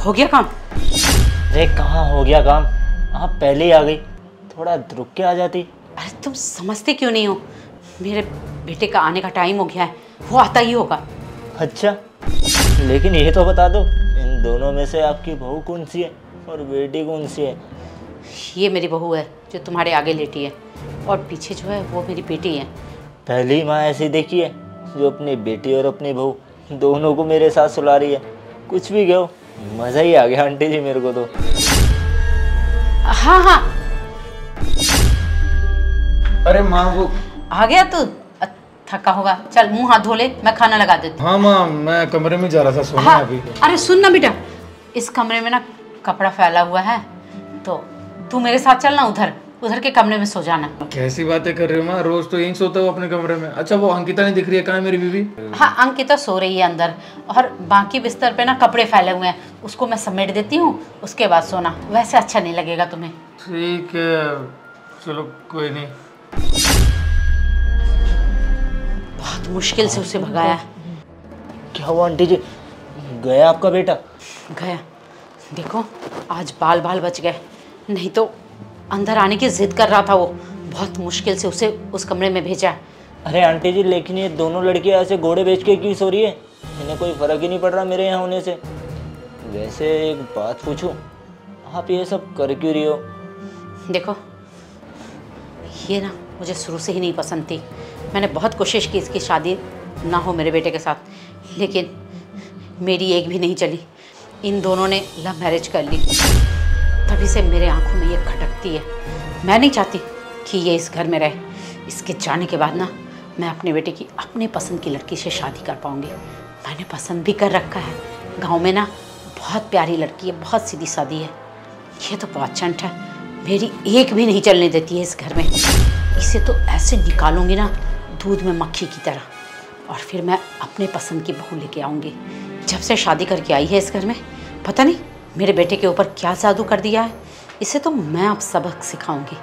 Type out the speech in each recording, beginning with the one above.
हो गया काम? अरे कहाँ हो गया काम, आप पहले ही आ गई, थोड़ा रुक के आ जाती। अरे तुम समझते क्यों नहीं हो, मेरे बेटे का आने का टाइम हो गया है, वो आता ही होगा। अच्छा, लेकिन ये तो बता दो, इन दोनों में से आपकी बहू कौन सी है और बेटी कौन सी है? ये मेरी बहू है जो तुम्हारे आगे लेटी है, और पीछे जो है वो मेरी बेटी है। पहली माँ ऐसी देखी है जो अपनी बेटी और अपनी बहू दोनों को मेरे साथ सुला रही है। कुछ भी कहो, मज़ा ही आ गया आंटी जी मेरे को तो। हाँ हाँ, अरे माँ वो आ गया तू? थका होगा, चल मुंह हाथ धो ले, मैं खाना लगा देती हूँ। हाँ माँ, मैं कमरे में जा रहा था सोने। हाँ, अभी अरे सुन ना बेटा, इस कमरे में ना कपड़ा फैला हुआ है, तो तू मेरे साथ चल ना, उधर के कमरे में सो जाना। कैसी बातें कर रही हो माँ, रोज तो यहीं सोता हूँ अपने कमरे में। अच्छा वो अंकिता नहीं दिख रही है, कहाँ है मेरी बीवी? हाँ, अंकिता सो रही है अंदर, और बाकी बिस्तर पे ना कपड़े फैले हुए हैं, उसको मैं समेट देती हूँ, उसके बाद सोना, वैसे अच्छा नहीं लगेगा तुम्हें। ठीक है, चलो कोई नहीं। बहुत मुश्किल से उसे भगाया। क्या हुआ आंटी जी, गया आपका बेटा? गया, देखो आज बाल बाल बच गए, नहीं तो अंदर आने की जिद कर रहा था वो, बहुत मुश्किल से उसे उस कमरे में भेजा। अरे आंटी जी, लेकिन ये दोनों लड़कियां ऐसे घोड़े बेच के क्यों सो रही है? इन्हें कोई फ़र्क ही नहीं पड़ रहा मेरे यहाँ होने से। वैसे एक बात पूछूं, आप ये सब कर क्यों रही हो? देखो ये ना मुझे शुरू से ही नहीं पसंद थी, मैंने बहुत कोशिश की इसकी शादी ना हो मेरे बेटे के साथ, लेकिन मेरी एक भी नहीं चली। इन दोनों ने लव मैरिज कर ली, तभी से मेरे आंखों में ये खटकती है। मैं नहीं चाहती कि ये इस घर में रहे। इसके जाने के बाद ना मैं अपने बेटे की अपने पसंद की लड़की से शादी कर पाऊँगी। मैंने पसंद भी कर रखा है, गांव में ना बहुत प्यारी लड़की है, बहुत सीधी सादी है। ये तो बहुत चंट है, मेरी एक भी नहीं चलने देती है इस घर में। इसे तो ऐसे निकालूंगी ना दूध में मक्खी की तरह, और फिर मैं अपने पसंद की बहू लेके आऊँगी। जब से शादी करके आई है इस घर में, पता नहीं मेरे बेटे के ऊपर क्या जादू कर दिया है। इसे तो मैं अब सबक सिखाऊंगी।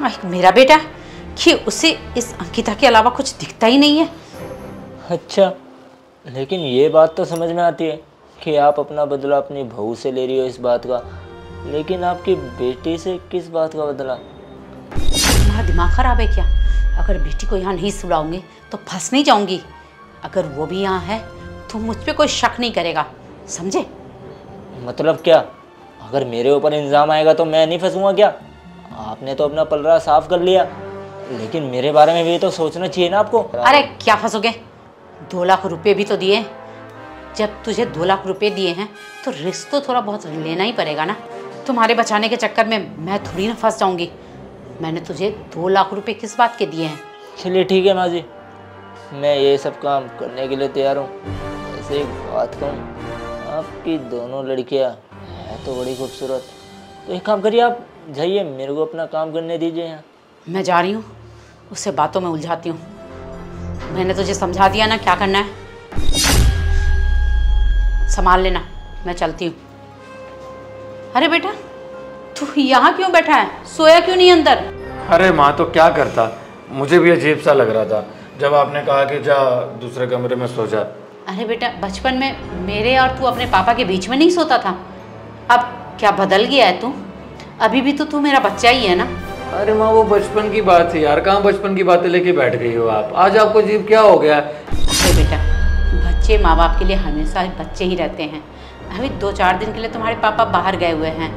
एक मेरा बेटा कि उसे इस अंकिता के अलावा कुछ दिखता ही नहीं है। अच्छा, लेकिन ये बात तो समझ में आती है कि आप अपना बदला अपनी बहू से ले रही हो इस बात का, लेकिन आपकी बेटी से किस बात का बदला? तुम्हारा दिमाग खराब है क्या? अगर बेटी को यहाँ नहीं सुलाऊंगी तो फंस नहीं जाऊंगी। अगर वो भी यहाँ है तो मुझ पे कोई शक नहीं करेगा, समझे? मतलब क्या? अगर मेरे ऊपर इल्ज़ाम आएगा तो मैं नहीं फंसूंगा क्या? आपने तो अपना पलड़ा साफ कर लिया, लेकिन मेरे बारे में भी तो सोचना चाहिए ना आपको। अरे क्या फंसोगे, 2 लाख रुपए भी तो दिए। जब तुझे 2 लाख रुपए दिए हैं तो रिस्क तो थोड़ा बहुत लेना ही पड़ेगा ना। तुम्हारे बचाने के चक्कर में मैं थोड़ी ना फंस जाऊंगी। मैंने तुझे 2 लाख रुपए किस बात के दिए हैं? चलिए ठीक है माँ जी, मैं ये सब काम करने के लिए तैयार हूँ। ऐसे एक बात कहूँ, आपकी दोनों लड़कियाँ हैं तो बड़ी खूबसूरत, तो एक काम करिए, आप जाइए, मेरे को अपना काम करने दीजिए यहाँ। मैं जा रही हूँ, उससे बातों में उलझाती हूँ। मैंने तुझे समझा दिया ना क्या करना है, संभाल लेना, मैं चलती हूँ। अरे बेटा, तू यहाँ क्यों बैठा है, सोया क्यों नहीं अंदर? अरे माँ तो क्या करता, मुझे भी अजीब सा लग रहा था जब आपने कहा कि जा दूसरे कमरे में सो जा। अरे बेटा, बचपन में मेरे और तू अपने पापा के बीच में नहीं सोता था, अब क्या बदल गया है तू? अभी भी तो तू मेरा बच्चा ही है ना। अरे माँ वो बचपन की बात थी यार, कहाँ बचपन की बातें लेके बैठ गई हो आप? आज आपको अजीब क्या हो गया? अरे बेटा, बच्चे माँ बाप के लिए हमेशा बच्चे ही रहते हैं। अभी 2-4 दिन के लिए तुम्हारे पापा बाहर गए हुए हैं,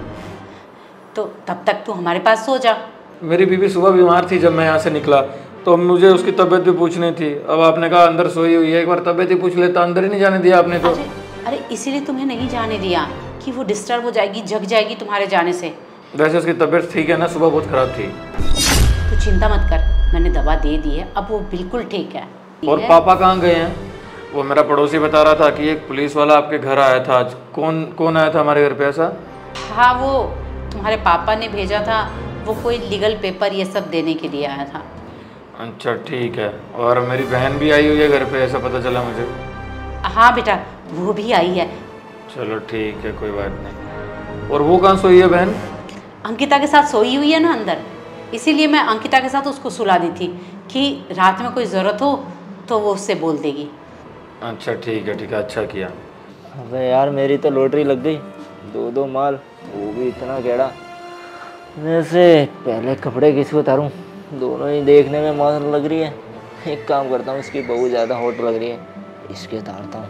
तो तब तक तू हमारे पास सो जा। मेरी बीवी सुबह बीमार थी जब मैं यहाँ से निकला, तो मुझे उसकी तबीयत भी पूछनी थी। अब आपने कहा अंदर सोई हुई है, एक बार तबीयत ही पूछ लेता, अंदर ही नहीं जाने दिया आपने तो। अरे इसीलिए तुम्हें नहीं जाने दिया कि वो डिस्टर्ब हो जाएगी, जग जाएगी तुम्हारे जाने से। वैसे उसकी तबीयत ठीक है ना? सुबह बहुत खराब थी। तू चिंता मत कर, मैंने दवा दे दी है, अब वो बिल्कुल ठीक है। और पापा कहाँ गए हैं? वो मेरा पड़ोसी बता रहा था कि एक पुलिस वाला आपके घर आया था आज। कौन आया था हमारे घर पे ऐसा? हाँ, वो तुम्हारे पापा ने भेजा था, वो कोई लीगल पेपर ये सब देने के लिए आया था। अच्छा ठीक है। और मेरी बहन भी आई हुई है घर पे, ऐसा पता चला मुझे। हाँ बेटा, वो भी आई है। चलो ठीक है, कोई बात नहीं। और वो कहाँ सोई है बहन? अंकिता के साथ सोई हुई है ना अंदर, इसीलिए मैं अंकिता के साथ उसको सुला दी थी कि रात में कोई ज़रूरत हो तो वो उससे बोल देगी। अच्छा ठीक है, अच्छा किया। अबे यार, मेरी तो लॉटरी लग गई, दो माल, वो भी इतना गेड़ा। वैसे पहले कपड़े किसी उतारूं, दोनों ही देखने में मौसम लग रही है। एक काम करता हूँ, इसकी बहू ज़्यादा हॉट लग रही है, इसके उतारता हूँ।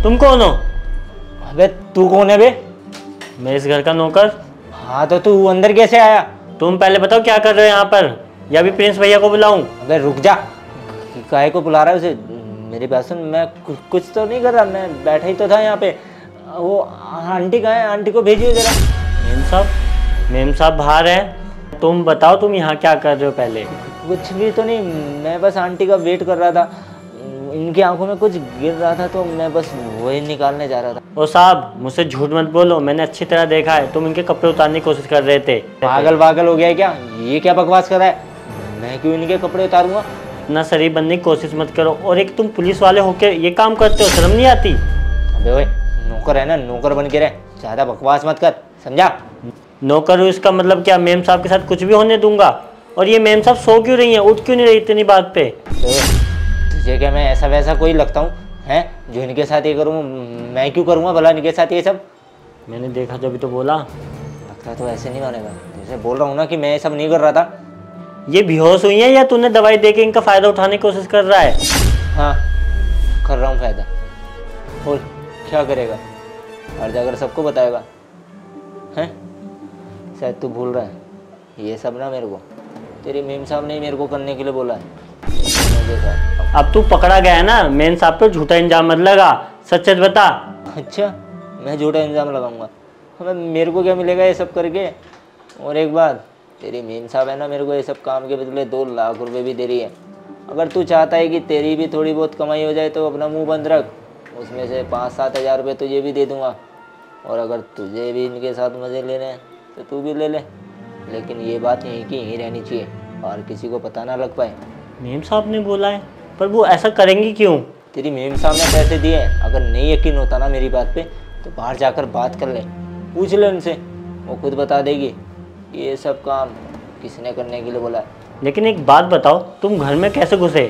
तुम कौन हो? अबे तू कौन है बे? मैं इस घर का नौकर। हाँ तो तू अंदर कैसे आया? तुम पहले बताओ क्या कर रहे हो यहाँ पर, या भी प्रिंस भैया को बुलाऊं? अबे रुक जा, काहे को बुला रहा है उसे? मेरी बात सुन, मैं कुछ तो नहीं कर रहा, मैं बैठा ही तो था यहाँ पे। वो आंटी कहाँ है? आंटी को भेजिए जरा। मेम साहब बाहर है। तुम बताओ तुम यहाँ क्या कर रहे हो पहले? कुछ भी तो नहीं, मैं बस आंटी का वेट कर रहा था। इनकी आंखों में कुछ गिर रहा था तो मैं बस वही निकालने जा रहा था। ओ साहब मुझसे झूठ मत बोलो, मैंने अच्छी तरह देखा है, तुम इनके कपड़े उतारने की कोशिश कर रहे थे। पागल हो गया है क्या? ये क्या बकवास कर रहा है? मैं क्यों इनके कपड़े उतारूंगा? इतना शरीफ बनने की कोशिश मत करो, और एक तुम पुलिस वाले होके ये काम करते हो, शर्म नहीं आती? अबे ओए, नौकर है ना, नौकर बन के रह, ज़्यादा बकवास मत कर, समझा? नौकर हूँ इसका मतलब क्या मेम साहब के साथ कुछ भी होने दूंगा? और ये मेम साहब सो क्यों रही हैं, उठ क्यों नहीं रही इतनी बात पे? तुझे क्या मैं ऐसा वैसा कोई लगता हूँ हैं जो इनके साथ ये करूँ? मैं क्यों करूँगा भला इनके साथ ये सब? मैंने देखा जब तो बोला। लगता तो ऐसे नहीं मानेगा, जैसे बोल रहा हूँ ना कि मैं ये सब नहीं कर रहा था। ये बेहोश हुई है या तूने दवाई दे के इनका फ़ायदा उठाने की कोशिश कर रहा है? हाँ कर रहा हूँ फ़ायदा। और क्या करेगा? और जाकर सबको बताएगा हैं? शायद तू भूल रहा है, ये सब ना मेरे को तेरी मेम साहब ने मेरे को करने के लिए बोला है। अब तू पकड़ा गया है ना, मेम साहब पे झूठा इल्जाम मत लगा, सच सच बता। अच्छा मैं झूठा इल्ज़ाम लगाऊंगा? हमें मेरे को क्या मिलेगा ये सब करके? और एक बात, तेरी मेम साहब है ना, मेरे को ये सब काम के बदले 2 लाख रुपए भी दे रही है। अगर तू चाहता है कि तेरी भी थोड़ी बहुत कमाई हो जाए तो अपना मुंह बंद रख, उसमें से 5-7 हज़ार रुपये तुझे भी दे दूंगा। और अगर तुझे भी इनके साथ मज़े लेने हैं तो तू भी ले ले, लेकिन ये बात यहीं की यहीं रहनी चाहिए और किसी को पता ना लग पाए। मेम साहब ने बोला है, पर वो ऐसा करेंगी क्यों? तेरी मेम साहब ने पैसे दिए हैं, अगर नहीं यकीन होता ना मेरी बात पे तो बाहर जाकर बात कर ले, पूछ ले उनसे, वो खुद बता देगी ये सब काम किसने करने के लिए बोला है। लेकिन एक बात बताओ, तुम घर में कैसे घुसे?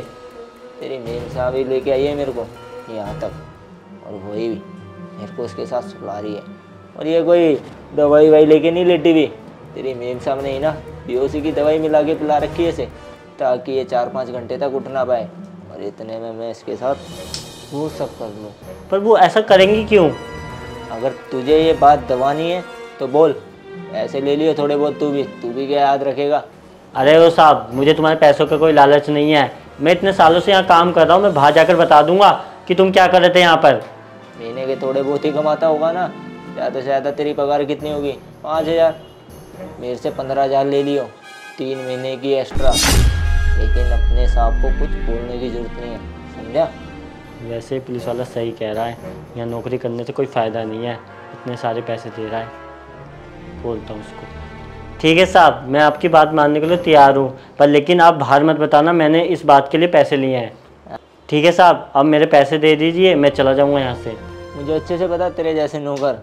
तेरी मेम साहब ही लेके आई है मेरे को यहाँ तक, और वही भी मेरे को उसके साथ सुला रही है। और ये कोई दवाई वाई लेके नहीं लेटी भी, तेरी मेम साहब ने ही ना बेहोशी की दवाई मिला के पिला रखी है इसे, ताकि ये 4-5 घंटे तक उठ ना पाए, और इतने में मैं इसके साथ वो सब कर लूँ। पर वो ऐसा करेंगी क्यों? अगर तुझे ये बात दबानी है तो बोल, ऐसे ले लियो थोड़े बहुत, तू भी क्या याद रखेगा? अरे वो साहब, मुझे तुम्हारे पैसों का कोई लालच नहीं है, मैं इतने सालों से यहाँ काम कर रहा हूँ, मैं बाहर जाकर बता दूंगा कि तुम क्या कर रहे थे यहाँ पर। महीने के थोड़े बहुत ही कमाता होगा ना, ज़्यादा से ज़्यादा तेरी पगार कितनी होगी? 5,000। मेरे से 15,000 ले लियो, 3 महीने की एक्स्ट्रा, लेकिन अपने साहब को कुछ बोलने की जरूरत नहीं है, समझा? वैसे पुलिस वाला सही कह रहा है, यहाँ नौकरी करने से कोई फ़ायदा नहीं है, इतने सारे पैसे दे रहा है, बोलता हूँ उसको। ठीक है साहब, मैं आपकी बात मानने के लिए तैयार हूँ, पर लेकिन आप बाहर मत बताना मैंने इस बात के लिए पैसे लिए हैं। ठीक है साहब, अब मेरे पैसे दे दीजिए, मैं चला जाऊँगा यहाँ से। मुझे अच्छे से पता तेरे जैसे नौकर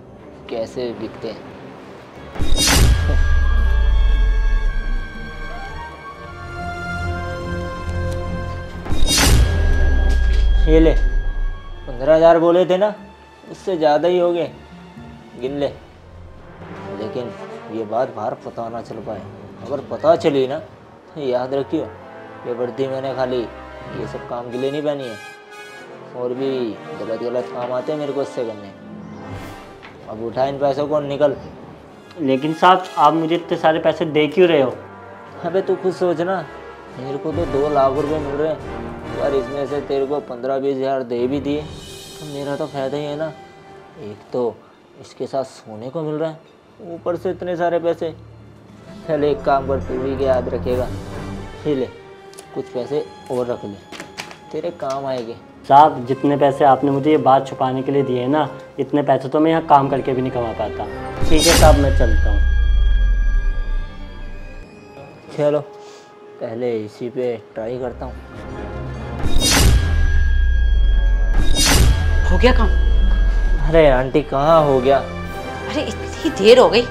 कैसे बिकते हैं। ये ले, 15,000 बोले थे ना, उससे ज़्यादा ही हो गए, गिन ले। लेकिन ये बात बाहर पता ना चल पाए, अगर पता चली ना तो याद रखियो, ये वर्दी मैंने खाली ये सब काम के लिए नहीं पहनी है, और भी गलत काम आते हैं मेरे को इससे करने। अब उठा इन पैसों को, निकल। लेकिन साहब, आप मुझे इतने सारे पैसे दे क्यों रहे हो? अबे तू खुद सोच ना, मेरे को तो 2 लाख रुपए मिल रहे हैं, यार इसमें से तेरे को 15-20 हज़ार दे भी दिए तो मेरा तो फ़ायदा ही है ना। एक तो इसके साथ सोने को मिल रहा है, ऊपर से इतने सारे पैसे। चल एक काम कर, तू भी क्या याद रखेगा, ही ले कुछ पैसे और रख ले, तेरे काम आएंगे। साहब, जितने पैसे आपने मुझे ये बात छुपाने के लिए दिए ना, इतने पैसे तो मैं यहाँ काम करके भी नहीं कमा पाता। ठीक है साहब, मैं चलता हूँ। चलो पहले इसी पे ट्राई करता हूँ। हो गया काम? अरे आंटी कहाँ हो गया? अरे इतनी देर हो गई,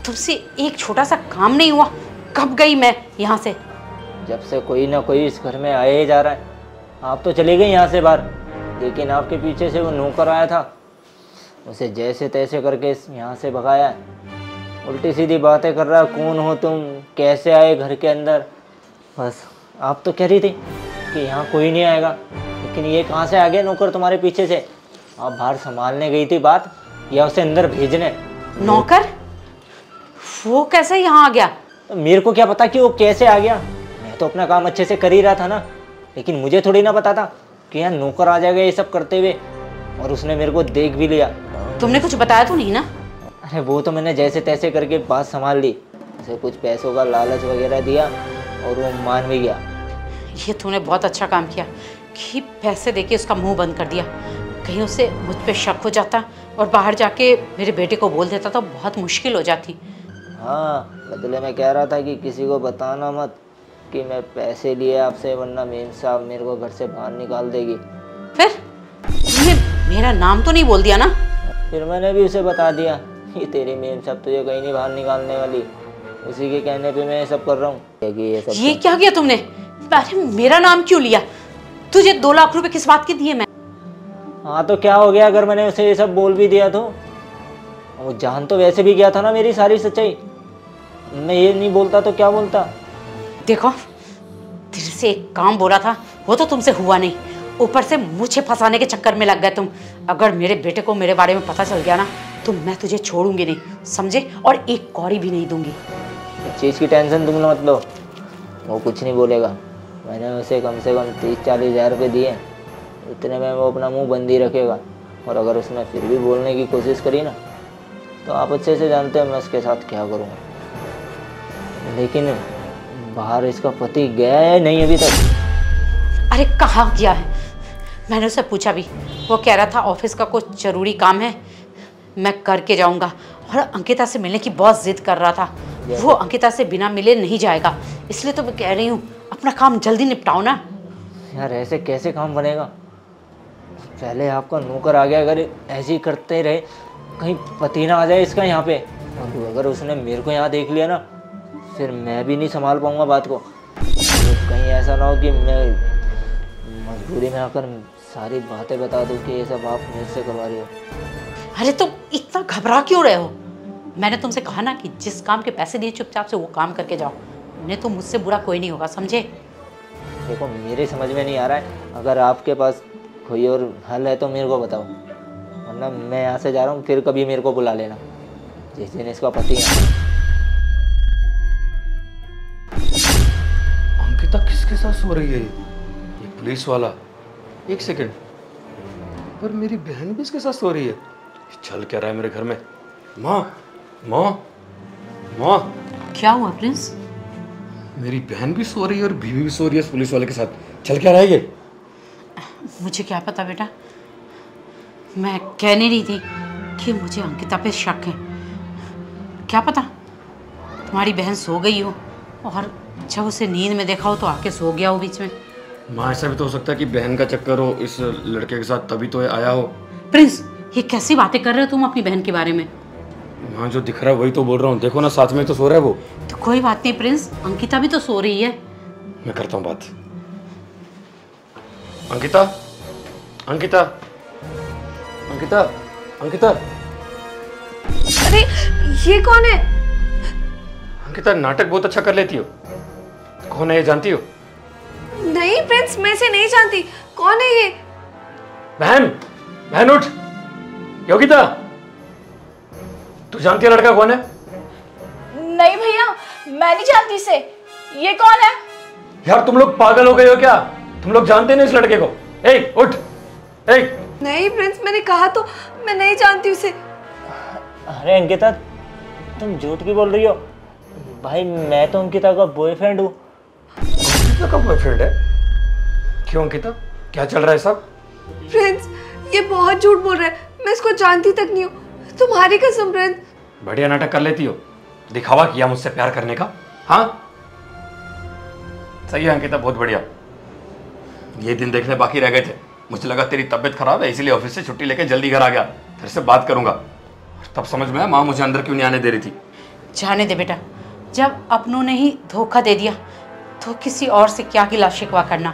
तुमसे एक छोटा सा काम नहीं हुआ, कब गई मैं यहाँ से? जब से कोई ना कोई इस घर में आया ही जा रहा है। आप तो चले गए यहाँ से बाहर, लेकिन आपके पीछे से वो नौकर आया था, उसे जैसे तैसे करके यहाँ से भगाया है। उल्टी सीधी बातें कर रहा, कौन हो तुम, कैसे आए घर के अंदर। बस आप तो कह रही थी कि यहाँ कोई नहीं आएगा, लेकिन ये कहाँ से आ गया नौकर तुम्हारे पीछे से? आप बाहर संभालने गई थी बात या उसे अंदर भेजने? नौकर? वो कैसे यहाँ आ गया? तो मेरे को क्या पता कि वो कैसे आ गया। मैं तो अपना काम अच्छे से कर ही रहा था ना, लेकिन मुझे थोड़ी ना पता था कि यहाँ नौकर आ जाएगा ये सब करते हुए। और उसने मेरे को देख भी लिया। तुमने कुछ बताया तो नहीं ना? अरे वो तो मैंने जैसे तैसे करके बात संभाल ली, उसे कुछ पैसों का लालच वगैरह दिया और वो मान भी गया। ये तूने बहुत अच्छा काम किया कि पैसे देके उसका मुंह बंद कर दिया। कहीं उसे मुझ पे शक हो जाता और बाहर जाके मेरे बेटे को बोल देता तो बहुत मुश्किल हो जाती। हाँ, बदले में कह रहा था कि किसी को बताना मत कि मैं पैसे लिए आपसे, वरना मेम साहब मेरे को घर से बाहर निकाल देगी। फिर तुमने मेरा नाम तो नहीं बोल दिया ना? फिर मैंने भी उसे बता दिया कि तेरी मेम साहब तुझे कहीं नहीं बाहर निकालने वाली, उसी के कहने पे मैं ये सब कर रहा हूँ। ये क्या किया तुमने? अरे मेरा नाम क्यों लिया? तुझे 2 लाख रुपए किस बात के दिए मैं? हाँ तो क्या हो गया अगर मैंने उसे ये सब बोल भी दिया तो? वो जान तो वैसे भी गया था ना मेरी सारी सच्चाई। मैं ये नहीं बोलता तो क्या बोलता? देखो, तेरे से एक काम बोला था, वो तो तुमसे हुआ नहीं, ऊपर से मुझे फंसाने के चक्कर में लग गए तुम। अगर मेरे बेटे को मेरे बारे में पता चल गया ना तो मैं तुझे छोड़ूंगी नहीं, समझे? और एक कौड़ी भी नहीं दूंगी। इस चीज़ की टेंशन तुम मत लो, वो कुछ नहीं बोलेगा। मैंने उसे कम से कम 30-40 हज़ार रुपये दिए, इतने में वो अपना मुंह बंद ही रखेगा। और अगर उसने फिर भी बोलने की कोशिश करी ना तो आप अच्छे से जानते हैं मैं उसके साथ क्या करूँगा। लेकिन बाहर इसका पति गया है नहीं अभी तक? अरे कहाँ गया है? मैंने उससे पूछा भी, वो कह रहा था ऑफिस का कुछ जरूरी काम है, मैं करके जाऊंगा। और अंकिता से मिलने की बहुत जिद कर रहा था। वो अंकिता से बिना मिले नहीं जाएगा, इसलिए तो मैं कह रही हूँ अपना काम जल्दी निपटाओ ना। यार ऐसे कैसे काम बनेगा? पहले आपका नौकर आ गया, अगर ऐसे ही करते रहे कहीं पति ना आ जाए इसका यहाँ पे, और अगर उसने मेरे को यहाँ देख लिया ना फिर मैं भी नहीं संभाल पाऊंगा बात को। तो कहीं ऐसा ना हो कि मैं मजबूरी में आकर सारी बातें बता दूँ कि ये सब आप मेरे से करवा रही हो। अरे तुम इतना घबरा क्यों रहे हो? मैंने तुमसे कहा ना कि जिस काम के पैसे दिए चुपचाप से वो काम करके जाओ, नहीं तो मुझसे बुरा कोई नहीं होगा, समझे? देखो मेरे समझ में नहीं आ रहा है, अगर आपके पास कोई और हल है तो मेरे को बताओ, वरना मैं यहाँ से जा रहा हूँ। फिर कभी मेरे को बुला लेना जिस दिन इसका पति है। अंकिता किसके साथ सो रही है? ये पुलिस वाला। एक सेकंड, पर मेरी बहन भी इसके साथ सो रही है। चल क्या रहा है मेरे घर में? माँ माँ माँ, क्या हुआ प्रिंस? मेरी बहन भी सो रही है और बीवी भी सो रही है इस पुलिस वाले के साथ। चल क्या रहा है ये? मुझे क्या पता बेटा, मैं कह नहीं रही थी कि मुझे अंकिता पे शक है। क्या पता तुम्हारी बहन सो गई हो और जब उसे नींद में देखा हो तो आके सो गया हो बीच में। माँ ऐसा भी तो हो सकता है कि बहन का चक्कर हो इस लड़के के साथ, तभी तो ये आया हो। प्रिंस ये कैसी बातें कर रहे हो तुम अपनी बहन के बारे में? माँ जो दिख रहा है वही तो बोल रहा हूँ, देखो ना साथ में तो सो रहा है वो। तो कोई बात नहीं प्रिंस, अंकिता भी तो सो रही है। मैं करता हूँ बात। अंकिता अंकिता अंकिता अंकिता अरे ये कौन है? अंकिता नाटक बहुत अच्छा कर लेती हो। कौन है ये जानती हो? नहीं प्रिंस, मैं इसे नहीं जानती। कौन है ये? बहन बहन उठ। योगिता तू जानती है लड़का कौन है? नहीं भैया, मैं नहीं जानती इसे। ये कौन है? यार तुम लोग पागल हो गए हो क्या? तुम लोग जानते नहीं इस लड़के को? ए उठ। ए नहीं प्रिंस, मैंने कहा तो मैं नहीं जानती उसे। अरे अंकिता तुम झूठ क्यों बोल रही हो? भाई मैं तो अंकिता का बॉयफ्रेंड हूँ। अंकिता का बॉयफ्रेंड है? क्यों अंकिता, क्या चल रहा है सब? प्रिंस ये बहुत झूठ बोल रहा है, मैं इसको जानती तक नहीं हूँ। तुम्हारी कसम प्रिंस। बढ़िया नाटक कर लेती हो, दिखावा किया मुझसे प्यार करने का। हाँ सही है अंकिता, बहुत बढ़िया। ये दिन देखने बाकी रह गए थे। मुझे लगा तेरी तबीयत खराब है इसलिए ऑफिस से छुट्टी लेके जल्दी घर आ गया, फिर से बात करूंगा। तब समझ में आया माँ मुझे अंदर क्यों नहीं आने दे रही थी। जाने दे बेटा, जब अपनों ने ही धोखा दे दिया तो किसी और से क्या गिला शिकवा करना।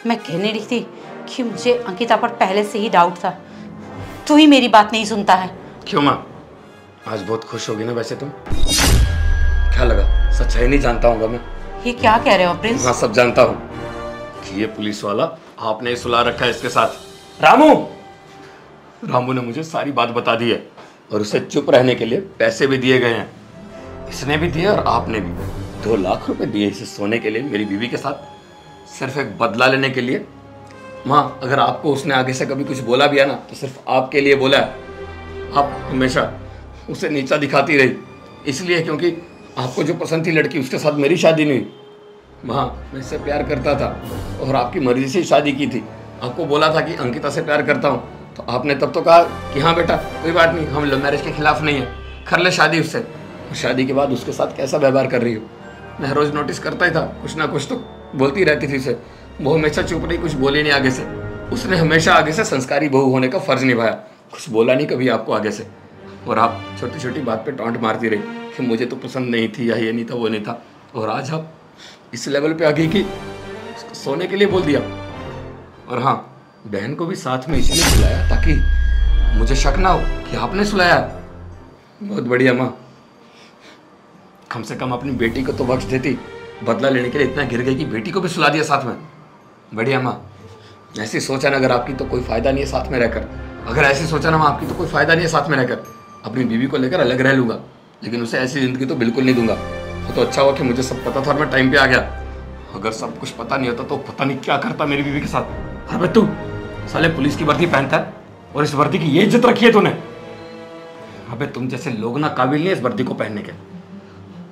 मैं कहने रही थी कि मुझे अंकिता पर पहले से ही डाउट था, तू ही मेरी बात नहीं सुनता है। क्यों माँ, आज बहुत खुश होगी ना वैसे तुम? क्या लगा, सच्चाई नहीं जानता हूँ मैं? ये क्या कह रहे हो प्रिंस? हाँ सब जानता हूँ कि ये पुलिस वाला आपने सुला रखा है इसके साथ। रामू रामू ने मुझे सारी बात बता दी है और उसे चुप रहने के लिए पैसे भी दिए गए हैं। इसने भी दिए और आपने भी 2 लाख रुपए दिए इसे सोने के लिए मेरी बीवी के साथ, सिर्फ एक बदला लेने के लिए। माँ, अगर आपको उसने आगे से कभी कुछ बोला भी है ना तो सिर्फ आपके लिए बोला है। आप हमेशा उसे नीचा दिखाती रही, इसलिए क्योंकि आपको जो पसंद थी लड़की उसके साथ मेरी शादी नहीं हुई। माँ, मैं इससे प्यार करता था और आपकी मर्जी से शादी की थी। आपको बोला था कि अंकिता से प्यार करता हूँ, तो आपने तब तो कहा कि हाँ बेटा कोई बात नहीं, हम लव मैरिज के खिलाफ नहीं है, कर ले शादी उससे। तो शादी के बाद उसके साथ कैसा व्यवहार कर रही हो, मैं रोज़ नोटिस करता ही था, कुछ ना कुछ तो बोलती रहती थी उसे। वो हमेशा चुप रही, कुछ बोली नहीं आगे से। उसने हमेशा आगे से संस्कारी बहू होने का फर्ज निभाया, कुछ बोला नहीं कभी आपको आगे से। और आप छोटी छोटी बात पे टॉन्ट मारती रही कि मुझे तो पसंद नहीं थी या ये नहीं था वो नहीं था। और आज आप इस लेवल पे आ गई कि सोने के लिए बोल दिया। और हाँ, बहन को भी साथ में इसलिए सुलाया ताकि मुझे शक ना हो कि आपने सुलाया। बहुत बढ़िया माँ, कम से कम अपनी बेटी को तो बख्श देती, बदला लेने के लिए इतना गिर गई कि बेटी को भी सुला दिया साथ में। बढ़िया माँ, ऐसी सोचा ना अगर आपकी तो कोई फ़ायदा नहीं है साथ में रहकर। अगर ऐसी सोचा ना माँ आपकी तो कोई फ़ायदा नहीं है साथ में रहकर। अपनी बीवी को लेकर अलग रह लूँगा, लेकिन उसे ऐसी ज़िंदगी तो बिल्कुल नहीं दूंगा। वो तो अच्छा हुआ कि मुझे सब पता था और मैं टाइम पे आ गया। अगर सब कुछ पता नहीं होता तो पता नहीं क्या करता मेरी बीवी के साथ। अरे तू साले पुलिस की वर्दी पहनता है और इस वर्दी की ये इज्जत रखी है तूने। अबे तुम जैसे लोग ना काबिल नहीं है इस वर्दी को पहनने के।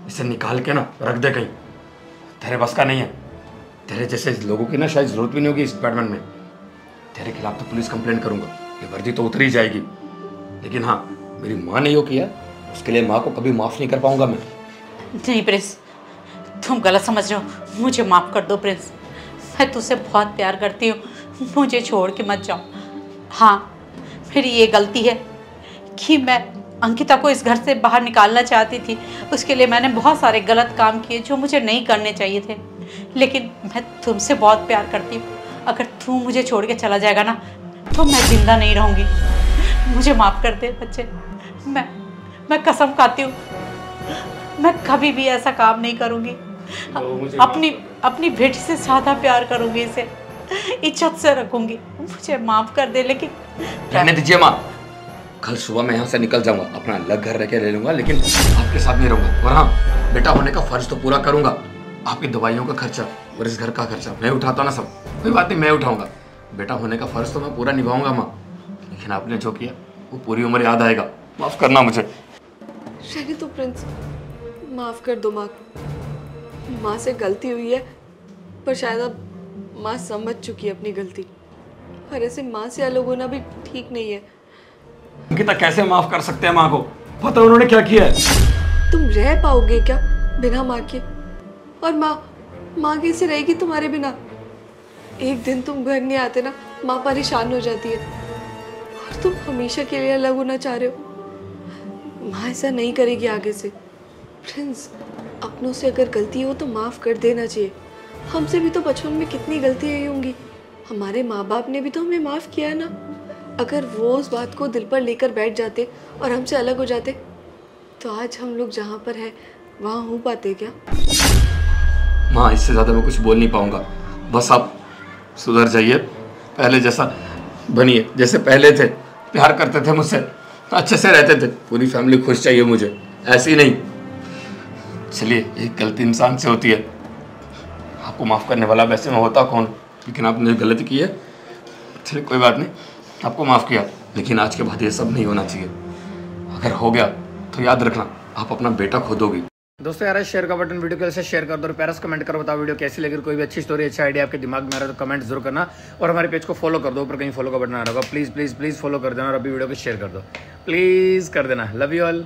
इसे निकाल के ना रख दे कहीं, तेरे बस का नहीं है। तेरे जैसे लोगों की ना शायद जरूरत भी नहीं होगी इस डिपार्टमेंट में। तेरे खिलाफ तो पुलिस कंप्लेंट करूंगा, ये वर्दी तो उतर ही जाएगी। लेकिन हाँ, मेरी माँ ने यो किया, उसके लिए माँ को कभी माफ़ नहीं कर पाऊंगा मैं। नहीं प्रिंस, तुम गलत समझ रहे हो। मुझे माफ़ कर दो प्रिंस, मैं तुझसे बहुत प्यार करती हूँ, मुझे छोड़ के मत जाओ। हाँ, मेरी ये गलती है कि मैं अंकिता को इस घर से बाहर निकालना चाहती थी। उसके लिए मैंने बहुत सारे गलत काम किए जो मुझे नहीं करने चाहिए थे। लेकिन मैं तुमसे बहुत प्यार करती हूँ। अगर तू मुझे छोड़ के चला जाएगा ना तो मैं जिंदा नहीं रहूँगी। मुझे माफ़ कर दे बच्चे, मैं कसम खाती हूँ मैं कभी भी ऐसा काम नहीं करूँगी। अपनी बेटी से ज़्यादा प्यार करूँगी, इसे इज्जत से रखूँगी। मुझे माफ़ कर दे। लेकिन रहने दीजिए माँ, कल सुबह मैं यहाँ से निकल जाऊंगा, अपना अलग घर रह के ले लूंगा, लेकिन आपके साथ नहीं रहूंगा। और हाँ, बेटा होने का फर्ज तो पूरा करूंगा। आपकी दवाइयों का खर्चा और इस घर का खर्चा मैं उठाता ना सब, कोई बात नहीं, मैं उठाऊंगा। बेटा होने का फर्ज तो मैं पूरा निभाऊंगा माँ, लेकिन आपने जो किया वो पूरी उम्र याद आएगा। माफ़ करना मुझे। रहने तो प्रिंस, माफ़ कर दो माँ। माँ से गलती हुई है, पर शायद अब माँ समझ चुकी है अपनी गलती। और ऐसे माँ से अलग होना भी ठीक नहीं है। अंकिता कैसे माफ कर सकते हैं माँ को? पता उन्होंने क्या किया है? तुम रह पाओगे क्या बिना माँ के? और माँ कैसे रहेगी तुम्हारे बिना? एक दिन तुम घर नहीं आते ना, माँ परेशान हो जाती है। और तुम हमेशा के लिए अलग होना चाह रहे हो। माँ ऐसा नहीं करेगी आगे से। प्रिंस, अपनों से अगर गलती हो तो माफ़ कर देना चाहिए। हमसे भी तो बचपन में कितनी गलतियाँ हुई होंगी। हमारे माँ बाप ने भी तो हमें माफ़ किया है ना। अगर वो उस बात को दिल पर लेकर बैठ जाते और हमसे अलग हो जाते तो आज हम लोग जहाँ पर हैं वहाँ हो पाते क्या? माँ, इससे ज़्यादा मैं कुछ बोल नहीं पाऊँगा। बस आप सुधर जाइए, पहले जैसा बनिए, जैसे पहले थे, प्यार करते थे मुझसे, अच्छे से रहते थे, पूरी फैमिली खुश चाहिए मुझे, ऐसी नहीं। चलिए, एक गलती इंसान से होती है, आपको माफ़ करने वाला वैसे में होता कौन? लेकिन आपने गलती की है, चलिए कोई बात नहीं, आपको माफ़ किया। लेकिन आज के बाद ये सब नहीं होना चाहिए। अगर हो गया तो याद रखना, आप अपना बेटा खो दोगी। दोस्तों यार, शेयर का बटन वीडियो को ऐसे शेयर कर दो और प्यारा कमेंट करो, बताओ वीडियो कैसी लगी। कोई भी अच्छी स्टोरी, अच्छा आइडिया आपके दिमाग में आ रहा है तो कमेंट जरूर करना। और हमारे पेज को फॉलो कर दो, ऊपर कहीं फॉलो का बटन आ रहा होगा, प्लीज़ प्लीज़ प्लीज़ फॉलो कर देना और अभी वीडियो को शेयर कर दो, प्लीज़ कर देना। Love you all.